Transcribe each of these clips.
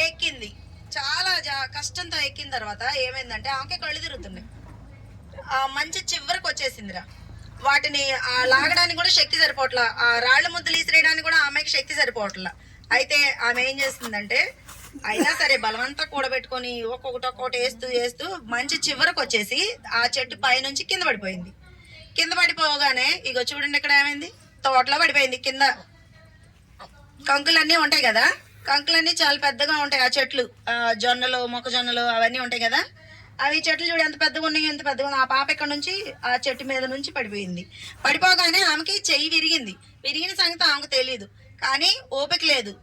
ఎక్కింది. చాలా కష్టంతో ఎక్కిన తర్వాత ఏమైందంటే ఆమెకి కళ్ళు తిరుగుతున్నాయి. మంచి చివరికి వచ్చేసిందిరా. వాటిని లాగడానికి కూడా శక్తి సరిపోవట్లా, ఆ రాళ్ల ముద్దలు ఈసిరేయడానికి కూడా ఆమెకి శక్తి సరిపోవట్లా. అయితే ఆమె ఏం చేసిందంటే అయినా సరే బలవంతా కూడబెట్టుకొని ఒక్కొక్కటి వేస్తూ వేస్తూ మంచి చివరికి వచ్చేసి ఆ చెట్టు పైనుంచి కింద పడిపోయింది. కింద పడిపోగానే ఇగో చూడండి ఇక్కడ ఏమైంది, తోటలో పడిపోయింది. కింద కంకులన్నీ ఉంటాయి కదా, కంకులన్నీ చాలా పెద్దగా ఉంటాయి. ఆ చెట్లు జొన్నలు మొక్కజొన్నలు అవన్నీ ఉంటాయి కదా, అవి చెట్లు చూడు ఎంత పెద్దగా ఉన్నాయి, ఎంత పెద్దగా ఉన్నాయి. ఆ పాప ఇక్కడ నుంచి ఆ చెట్టు మీద నుంచి పడిపోయింది. పడిపోగానే ఆమెకి చెయ్యి విరిగింది. విరిగిన సంగతి ఆమెకు తెలియదు, కానీ ఓపిక లేదు.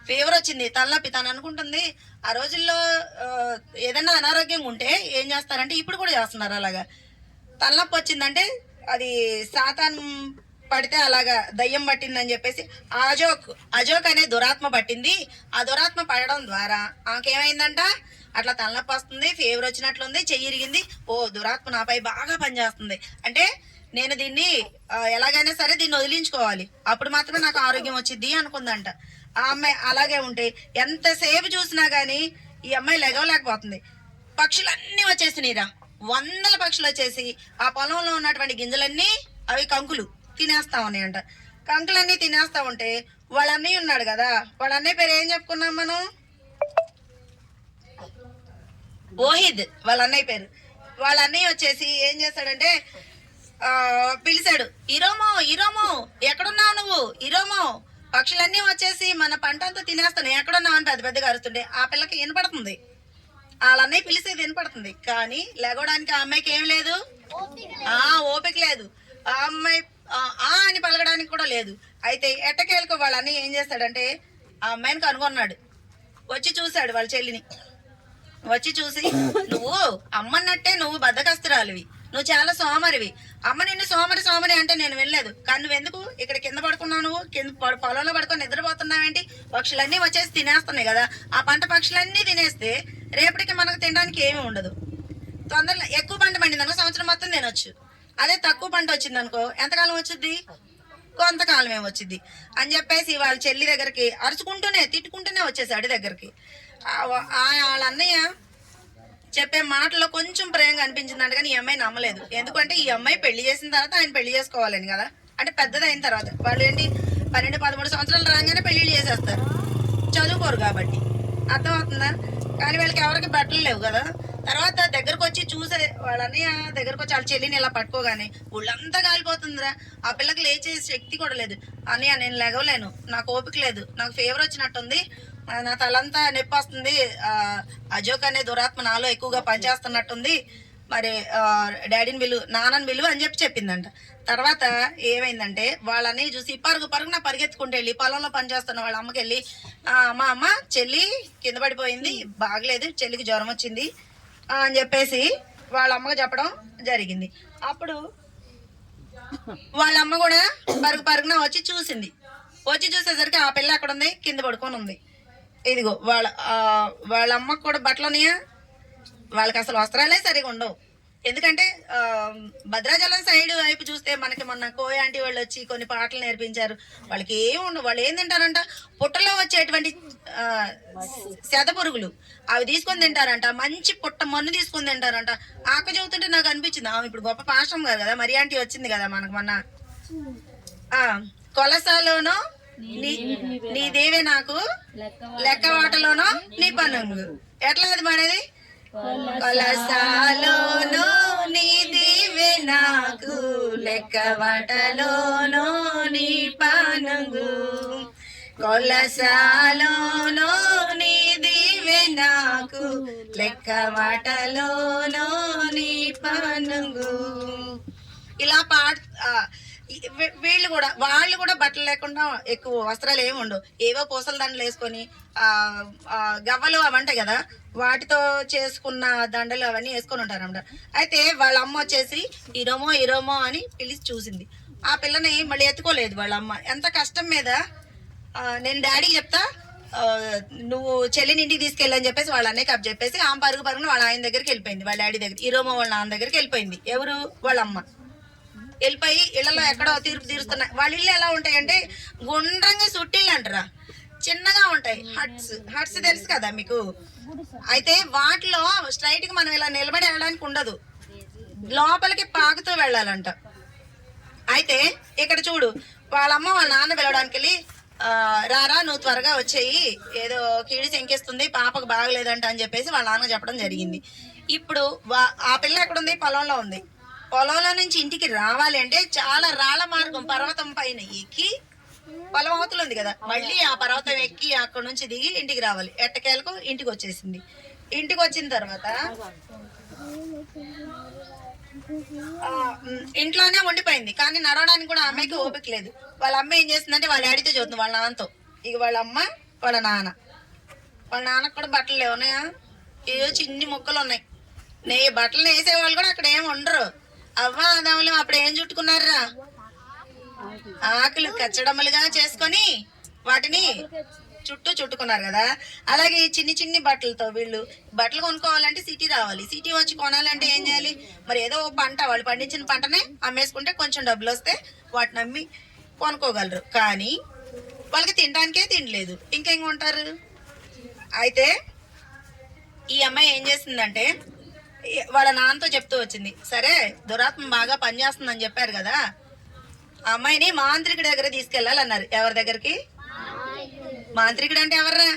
ఫీవర్ వచ్చింది, తలనొప్పి. తను అనుకుంటుంది ఆ రోజుల్లో ఏదైనా అనారోగ్యంగా ఉంటే ఏం చేస్తారంటే ఇప్పుడు కూడా చేస్తున్నారు అలాగా. తలనొప్పి వచ్చిందంటే అది సాతాన్ పడితే అలాగా దయ్యం పట్టిందని చెప్పేసి అజోక్ అనే దురాత్మ పట్టింది. ఆ దురాత్మ పడడం ద్వారా ఆమెకేమైందంట, అట్లా తలనొప్పి వస్తుంది, ఫీవర్ వచ్చినట్లుంది, చెయ్యి ఇరిగింది. ఓ దురాత్మ నాపై బాగా పనిచేస్తుంది అంటే నేను దీన్ని ఎలాగైనా సరే దీన్ని వదిలించుకోవాలి, అప్పుడు మాత్రమే నాకు ఆరోగ్యం వచ్చింది అనుకుందంట. ఆ అమ్మాయి అలాగే ఉంటే ఎంతసేపు చూసినా గానీ ఈ అమ్మాయి లెగవలేకపోతుంది. పక్షులన్నీ వచ్చేసినాయిరా, వందల పక్షులు వచ్చేసి ఆ పొలంలో ఉన్నటువంటి గింజలన్నీ అవి కంకులు తినేస్తా ఉన్నాయంట. కంకులన్నీ తినేస్తా ఉంటే వాళ్ళ అన్నయ్య ఉన్నాడు కదా, వాళ్ళ అన్నయ్య పేరు ఏం చెప్పుకున్నాం మనం, ఓహిద్ వాళ్ళ అన్నయ్య పేరు. వాళ్ళ అన్నయ్య వచ్చేసి ఏం చేస్తాడంటే పిలిచాడు, ఇరోమో ఇరోమో ఎక్కడున్నావు నువ్వు, ఇరోమో పక్షులన్నీ వచ్చేసి మన పంట అంతా తినేస్తాను, ఎక్కడున్నావు అని పెద్ద పెద్దగా అరుస్తుండే. ఆ పిల్లకి వినపడుతుంది, వాళ్ళ అన్నయ్య పిలిచేది వినపడుతుంది, కానీ లేగడానికి ఆ అమ్మాయికి ఏం లేదు, ఓపిక లేదు. ఆ అమ్మాయి అని పలకడానికి కూడా లేదు. అయితే ఎట్టకేలకు వాళ్ళ అన్నయ్య ఏం చేస్తాడంటే ఆ అమ్మాయిని కనుగొన్నాడు. వచ్చి చూశాడు వాళ్ళ చెల్లిని. వచ్చి చూసి, నువ్వు అమ్మన్నట్టే నువ్వు బద్దకస్తురాలివి, నువ్వు చాలా సోమరివి. అమ్మ నిన్ను సోమరి అంటే నేను వెళ్ళలేదు, కానీ నువ్వెందుకు ఇక్కడ కింద పడుకున్నావు, నువ్వు కింద పొలంలో పడుకొని నిద్రపోతున్నావేంటి, పక్షులన్నీ వచ్చేసి తినేస్తున్నాయి కదా, ఆ పంట పక్షులన్నీ తినేస్తే రేపటికి మనకు తినడానికి ఏమీ ఉండదు. తొందరలో ఎక్కువ పంట పండిందనుకో సంవత్సరం మొత్తం తినొచ్చు, అదే తక్కువ పంట వచ్చిందనుకో ఎంతకాలం వచ్చింది, కొంతకాలం ఏమొచ్చింది అని చెప్పేసి వాళ్ళ చెల్లి దగ్గరికి అరుచుకుంటూనే తిట్టుకుంటూనే వచ్చేసాడు దగ్గరికి. వాళ్ళ అన్నయ్య చెప్పే మాటలో కొంచెం ప్రేమగా అనిపించిందంట, కానీ ఈ అమ్మాయి నమ్మలేదు. ఎందుకంటే ఈ అమ్మాయి పెళ్లి చేసిన తర్వాత ఆయన పెళ్లి చేసుకోవాలని కదా, అంటే పెద్దది అయిన తర్వాత. వాళ్ళు ఏంటి 12-13 సంవత్సరాలు రాగానే పెళ్లిళ్ళు చేసేస్తారు, చదువుకోరు కాబట్టి, అర్థమవుతుందా. కానీ వీళ్ళకి ఎవరికి బట్టలు లేవు కదా. తర్వాత దగ్గరకు వచ్చి చూసే వాళ్ళ అన్నయ్య దగ్గరకు వచ్చి వాళ్ళ చెల్లిని ఇలా పట్టుకోగానే ఒళ్ళంతా కాలిపోతుందిరా. ఆ పిల్లకి లేచే శక్తి కూడా లేదు. అన్నయ్య నేను లెగవలేను, నాకు ఓపిక లేదు, నాకు ఫీవర్ వచ్చినట్టుంది, నా తలంతా నొప్పి వస్తుంది, అజోక్ అనే దురాత్మ నాలో ఎక్కువగా పనిచేస్తున్నట్టుంది, మరి డాడీని నాన్నని విలువ అని చెప్పిందంట. తర్వాత ఏమైందంటే వాళ్ళని చూసి పరుగున పరిగెత్తుకుంటూ వెళ్ళి పొలంలో పనిచేస్తున్న వాళ్ళ అమ్మకి వెళ్ళి, మా అమ్మ చెల్లి కింద పడిపోయింది, బాగలేదు, చెల్లికి జ్వరం వచ్చింది అని చెప్పేసి వాళ్ళ అమ్మకు చెప్పడం జరిగింది. అప్పుడు వాళ్ళ అమ్మ కూడా పరుగున వచ్చి చూసింది. వచ్చి చూసేసరికి ఆ పిల్ల అక్కడ ఉంది, కింద పడుకొని ఉంది. ఇదిగో వాళ్ళ అమ్మకు కూడా బట్టలు ఉన్నాయా, వాళ్ళకి అసలు వస్త్రాలే సరిగా ఉండవు. ఎందుకంటే భద్రాచలం సైడ్ వైపు చూస్తే మనకి మొన్న కోయ ఆంటీ వాళ్ళు వచ్చి కొన్ని పాటలు నేర్పించారు. వాళ్ళకి ఏమి ఉండవు, వాళ్ళు ఏం తింటారంట, పుట్టలో వచ్చేటువంటి శత పురుగులు అవి తీసుకొని తింటారంట, మంచి పుట్ట మన్ను తీసుకొని తింటారంట. ఆక చెబుతుంటే నాకు అనిపించింది, ఇప్పుడు గొప్ప పాశ్రం గారు కదా మరి ఆంటీ వచ్చింది కదా మనకు మొన్న, కొలసాలోనో నీ దేవే నాకు లెక్క వాటలోనో నీ పన్నుంగు. ఎట్లా అది మనది, కొలసాలోనో నీ దేవే నాకు లెక్క వాటలోనో నీ పన్నుంగు, కొలసాలోనో నీ దేవే నాకు లెక్క వాటలోనో నీ పన్నుంగు. ఇలా వాళ్ళు కూడా బట్టలు లేకుండా ఎక్కువ వస్త్రాలు ఏమి ఉండవు, ఏవో పూసల దండలు వేసుకొని గవ్వలు అవి ఉంటాయి కదా, వాటితో చేసుకున్న దండలు అవన్నీ వేసుకొని ఉంటారు అన్నమాట. అయితే వాళ్ళ అమ్మ వచ్చేసి ఇరోమో అని పిలిచి చూసింది. ఆ పిల్లని మళ్ళీ ఎత్తుకోలేదు వాళ్ళ అమ్మ. ఎంత కష్టం మీద నేను డాడీకి చెప్తా, నువ్వు చెల్లిని ఇంటికి తీసుకెళ్ళని చెప్పేసి వాళ్ళ అన్నయ్యకి అప్ చెప్పేసి ఆమె పరుగున వాళ్ళ ఆయన దగ్గరికి వెళ్ళిపోయింది, వాళ్ళ డాడీ దగ్గర, ఇరోమో వాళ్ళ నాన్న దగ్గరికి వెళ్ళిపోయింది. ఎవరు, వాళ్ళ అమ్మ వెళ్ళిపోయి ఇళ్లలో ఎక్కడో తీర్పు తీరుస్తున్నాయి. వాళ్ళ ఇల్లు ఎలా ఉంటాయంటే గుండ్రంగా సుట్టిల్లు అంటారా, చిన్నగా ఉంటాయి హట్స్. హట్స్ తెలుసు కదా మీకు. అయితే వాటిలో స్ట్రైట్ గా మనం ఇలా నిలబడి వెళ్ళడానికి ఉండదు, లోపలికి పాకుతూ వెళ్ళాలంట. అయితే ఇక్కడ చూడు, వాళ్ళమ్మ వాళ్ళ నాన్న పిలవడానికి వెళ్ళి రారా నువ్వు త్వరగా వచ్చేయి, ఏదో కీడి శంకిస్తుంది, పాపకు బాగలేదంట అని చెప్పేసి వాళ్ళ నాన్న చెప్పడం జరిగింది. ఇప్పుడు ఆ పిల్ల ఎక్కడుంది? పొలంలో ఉంది. పొలంలో నుంచి ఇంటికి రావాలి అంటే చాలా రాళ్ల మార్గం, పర్వతం పైన ఎక్కి, పొలం అవతల ఉంది కదా, మళ్ళీ ఆ పర్వతం ఎక్కి అక్కడ నుంచి దిగి ఇంటికి రావాలి. ఎట్టకేలకు ఇంటికి వచ్చేసింది. ఇంటికి వచ్చిన తర్వాత ఇంట్లోనే ఉండిపోయింది. కానీ నడవడానికి కూడా అమ్మాయికి ఓపిక లేదు. వాళ్ళ అమ్మ ఏం చేస్తుందంటే వాళ్ళ డాడీతో చదువుతుంది, వాళ్ళ నాన్నతో. ఇక వాళ్ళ అమ్మ వాళ్ళ నాన్నకు కూడా బట్టలు లేవున్నాయా, ఏదో చిన్ని ముక్కలు ఉన్నాయి. బట్టలు వేసేవాళ్ళు కూడా అక్కడ ఏమి ఉండరు. అవ్వా అదములు అప్పుడు ఏం చుట్టుకున్నారా, ఆకులు కచ్చడమ్మలుగా చేసుకొని వాటిని చుట్టుకున్నారు కదా. అలాగే చిన్ని చిన్ని బట్టలతో వీళ్ళు బట్టలు కొనుక్కోవాలంటే సిటీ రావాలి. సిటీ వచ్చి కొనాలంటే ఏం చేయాలి? మరి ఏదో పంట, వాళ్ళు పండించిన పంటనే అమ్మేసుకుంటే కొంచెం డబ్బులు వస్తే వాటిని అమ్మి కొనుక్కోగలరు. కానీ వాళ్ళకి తినడానికే తినలేదు, ఇంకేం కొంటారు? అయితే ఈ అమ్మాయి ఏం చేసిందంటే వాళ్ళ నాన్నతో చెప్తూ వచ్చింది, సరే దురాత్మ బాగా పనిచేస్తుందని చెప్పారు కదా, ఆ అమ్మాయిని మాంత్రికుడి దగ్గర తీసుకెళ్లాలన్నారు. ఎవరి దగ్గరికి? మాంత్రికుడు అంటే ఎవర్రా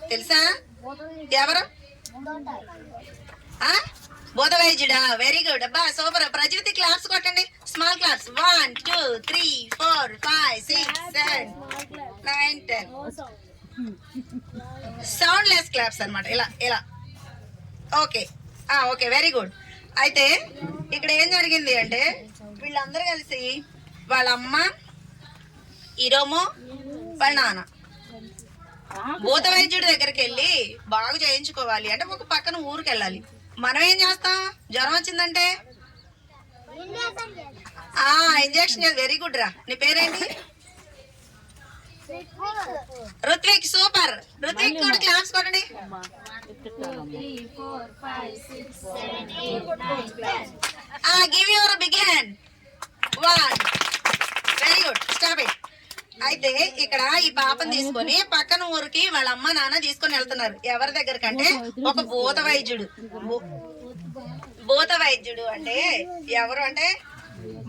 తెలుసా? ఎవరు? బోధ వైద్యుడా? వెరీ గుడ్ అబ్బా, సూపర్. ప్రజాపతి క్లాప్స్ కొట్టండి, small claps. 1 2 3 4 5 6 7 9 10. Sound less claps అన్నమాట. ఇలా ఓకే ఓకే, వెరీ గుడ్. అయితే ఇక్కడ ఏం జరిగింది అంటే వీళ్ళందరూ కలిసి వాళ్ళ అమ్మ, ఇరోమో, వాళ్ళ నాన్న భూత వైద్యుడి దగ్గరికి వెళ్ళి బాగు చేయించుకోవాలి అంటే ఒక పక్కన ఊరికి వెళ్ళాలి. మనం ఏం చేస్తాం? జ్వరం వచ్చిందంటే ఇంజక్షన్. వెరీ గుడ్ రా. నీ పేరేంటి? రుత్విక్. సూపర్. రుత్విక్ కూడా క్లాప్స్ కొట్టండి. Give your big hand. 1. Very good. Stop it. అయితే ఇక్కడ ఈ పాపను తీసుకొని పక్కన ఊరికి వాళ్ళ అమ్మ నాన్న తీసుకొని వెళ్తున్నారు. ఎవరి దగ్గరకంటే ఒక భూత వైద్యుడు. భూత వైద్యుడు అంటే ఎవరు అంటే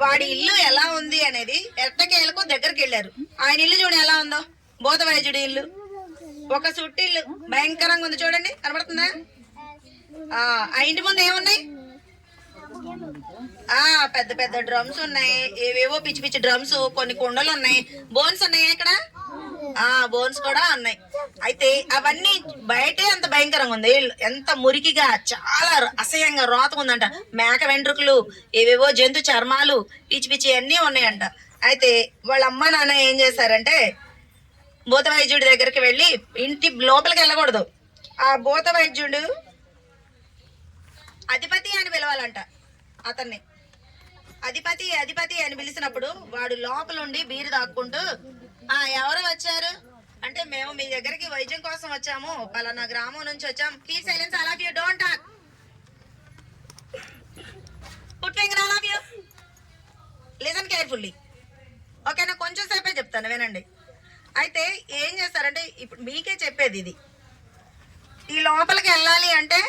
వాడి ఇల్లు ఎలా ఉంది అనేది ఎట్టకేలకు దగ్గరికి వెళ్ళారు. ఆయన ఇల్లు చూడండి ఎలా ఉందో. భూత వైద్యుడి ఇల్లు ఒక సుట్టిల్లు, భయంకరంగా ఉంది. చూడండి, కనబడుతుందా? ఆ ఇంటి ముందు ఏమున్నాయి? పెద్ద పెద్ద డ్రమ్స్ ఉన్నాయి, ఏవేవో పిచ్చి పిచ్చి డ్రమ్స్, కొన్ని కుండలు ఉన్నాయి, బోన్స్ ఉన్నాయి ఇక్కడ. బోన్స్ కూడా ఉన్నాయి. అయితే అవన్నీ బయటే అంత భయంకరంగా ఉంది, ఎంత మురికిగా, చాలా అసహ్యంగా రోతగా ఉందంట. మేక వెంట్రుకలు, ఏవేవో జంతు చర్మాలు, పిచ్చి పిచ్చి అన్నీ ఉన్నాయంట. అయితే వాళ్ళ అమ్మ నాన్న ఏం చేశారంటే భూత వైద్యుడి దగ్గరికి వెళ్ళి, ఇంటి లోపలికి వెళ్ళకూడదు, ఆ భూత వైద్యుడు అధిపతి అని పిలవాలంట. అతన్ని అధిపతి అని పిలిచినప్పుడు వాడు లోపలుండి బీరు దాక్కుంటూ, ఎవరు వచ్చారు అంటే, మేము మీ దగ్గరికి వైద్యం కోసం వచ్చాము, పలానా గ్రామం నుంచి వచ్చాం. Keep silence, all of you, don't talk. Put finger, all of you, listen carefully. ఓకేనా? కొంచెం సేపే చెప్తాను, వినండి. అయితే ఏం చేస్తారంటే, ఇప్పుడు మీకే చెప్పేది ఇది, ఈ లోపలికి వెళ్ళాలి అంటే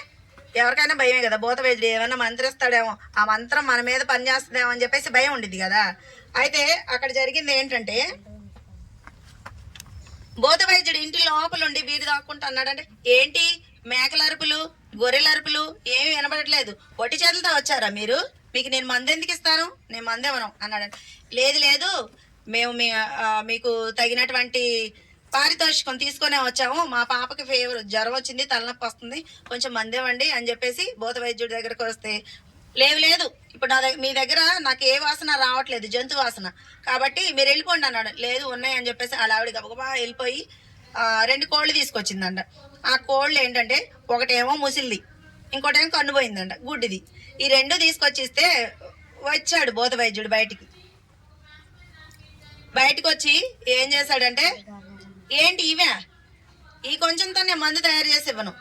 ఎవరికైనా భయమే కదా. భూత వైద్యుడు ఏమైనా మంత్రిస్తాడేమో, ఆ మంత్రం మన మీద పనిచేస్తుందేమో అని చెప్పేసి భయం ఉండిద్ది కదా. అయితే అక్కడ జరిగింది ఏంటంటే, భూత వైద్యుడు ఇంటి లోపలుండి బీరు దాక్కుంటా అన్నాడంటే, ఏంటి మేకల అరుపులు, గొర్రెల అరుపులు ఏమి వినబడట్లేదు, ఒట్టి చేతులతో వచ్చారా మీరు? మీకు నేను మందు ఎందుకు ఇస్తాను? నేను మందేవను అన్నాడంటే, లేదు మేము మీకు తగినటువంటి పారితోషికం తీసుకునే వచ్చాము, మా పాపకి జ్వరం వచ్చింది, తలనొప్పి వస్తుంది, కొంచెం మందేవండి అని చెప్పేసి భూత వైద్యుడి దగ్గరకు వస్తే, లేదు ఇప్పుడు మీ దగ్గర నాకు ఏ వాసన రావట్లేదు, జంతు వాసన, కాబట్టి మీరు వెళ్ళిపోండి అన్నాడు. లేదు ఉన్నాయి అని చెప్పేసి అలా ఆవిడ గబగబా వెళ్ళిపోయి 2 కోళ్ళు తీసుకొచ్చిందంట. ఆ కోళ్ళు ఏంటంటే ఒకటేమో ముసిల్ది, ఇంకోటేమో కన్నుపోయిందంట, గుడ్డిది. ఈ 2 తీసుకొచ్చి ఇస్తే వచ్చాడు భూత వైద్యుడు బయటికి వచ్చి ఏం చేశాడంటే, ఏంటి ఇవే, ఈ కొంచెంతో నేను మందు తయారు చేసి ఇవ్వను,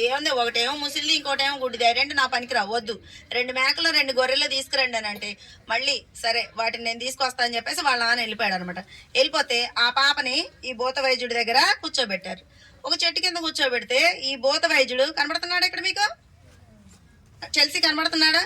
ఏముంది, ఒకటేమో ముసిలిది, ఇంకోటేమో గుడ్డిది, రెండు నా పనికి రావద్దు, 2 మేకలు 2 గొర్రెలు తీసుకురండి అని అంటే మళ్ళీ సరే వాటిని నేను తీసుకొస్తా అని చెప్పేసి వాళ్ళ నాన్న వెళ్ళిపోయాడు అనమాట. వెళ్ళిపోతే ఆ పాపని ఈ భూత వైద్యుడి దగ్గర కూర్చోబెట్టారు. ఒక చెట్టు కింద కూర్చోబెడితే ఈ భూత వైద్యుడు కనబడుతున్నాడా ఇక్కడ మీకు? చెల్సి కనబడుతున్నాడా?